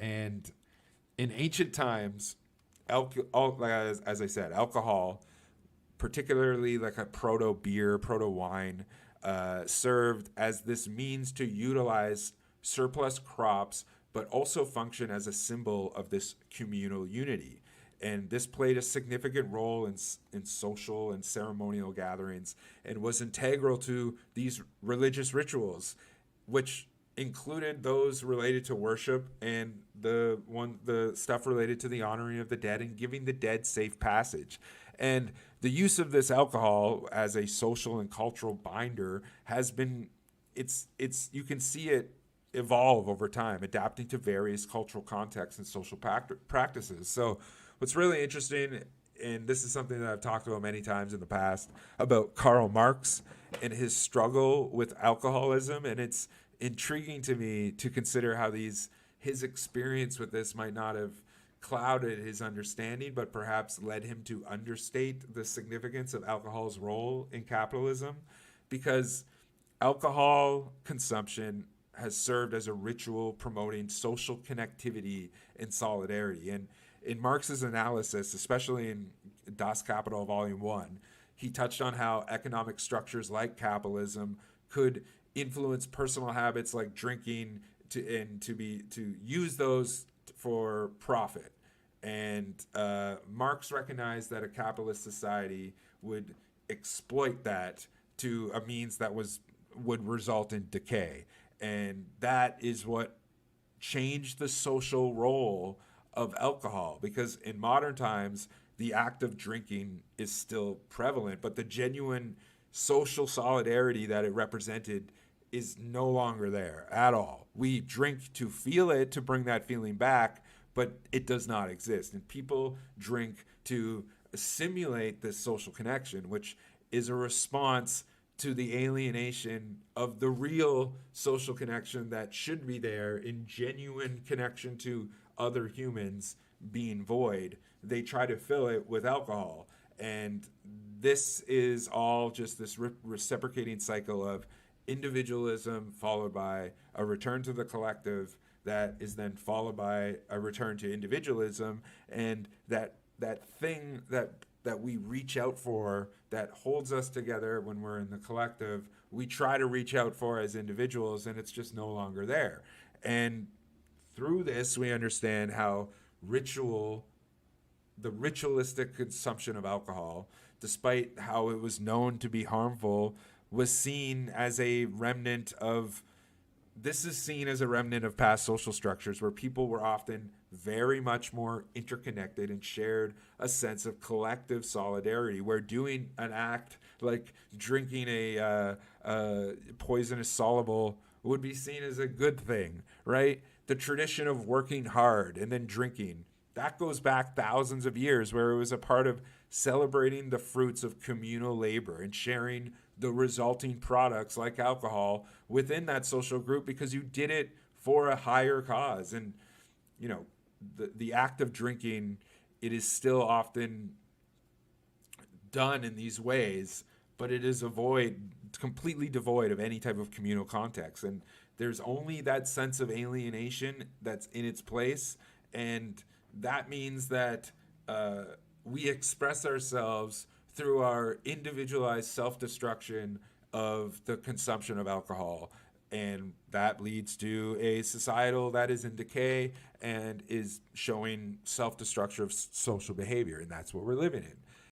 And in ancient times, as I said, alcohol, particularly like a proto beer, proto wine, served as this means to utilize surplus crops, but also function as a symbol of this communal unity. And this played a significant role in social and ceremonial gatherings and was integral to these religious rituals, which included those related to worship and the stuff related to the honoring of the dead and giving the dead safe passage. And the use of this alcohol as a social and cultural binder has been it's you can see it evolve over time, adapting to various cultural contexts and social practices. So what's really interesting, and this is something that I've talked about many times in the past, about Karl Marx and his struggle with alcoholism, and it's intriguing to me to consider how his experience with this might not have clouded his understanding, but perhaps led him to understate the significance of alcohol's role in capitalism, because alcohol consumption has served as a ritual promoting social connectivity and solidarity. And in Marx's analysis, especially in Das Kapital Volume 1, he touched on how economic structures like capitalism could influence personal habits like drinking to use those for profit. And Marx recognized that a capitalist society would exploit that to a means that would result in decay. And that is what changed the social role of alcohol, because in modern times the act of drinking is still prevalent, but the genuine social solidarity that it represented is no longer there at all. We drink to feel it, to bring that feeling back, but it does not exist. And people drink to simulate this social connection, which is a response to the alienation of the real social connection that should be there in genuine connection to other humans being void. They try to fill it with alcohol. And this is all just this reciprocating cycle of individualism followed by a return to the collective that is then followed by a return to individualism, and that thing that we reach out for that holds us together when we're in the collective, we try to reach out for as individuals, and it's just no longer there. And through this, we understand how the ritualistic consumption of alcohol, despite how it was known to be harmful, was seen as a remnant of this is seen as a remnant of past social structures where people were often very much more interconnected and shared a sense of collective solidarity, where doing an act like drinking a poisonous soluble would be seen as a good thing, right? The tradition of working hard and then drinking, that goes back thousands of years, where it was a part of celebrating the fruits of communal labor and sharing the resulting products like alcohol within that social group, because you did it for a higher cause. And you know, the act of drinking, it is still often done in these ways, but it is completely devoid of any type of communal context. And there's only that sense of alienation that's in its place. And that means that we express ourselves through our individualized self-destruction of the consumption of alcohol. And that leads to a societal that is in decay and is showing self-destruction of social behavior. And that's what we're living in.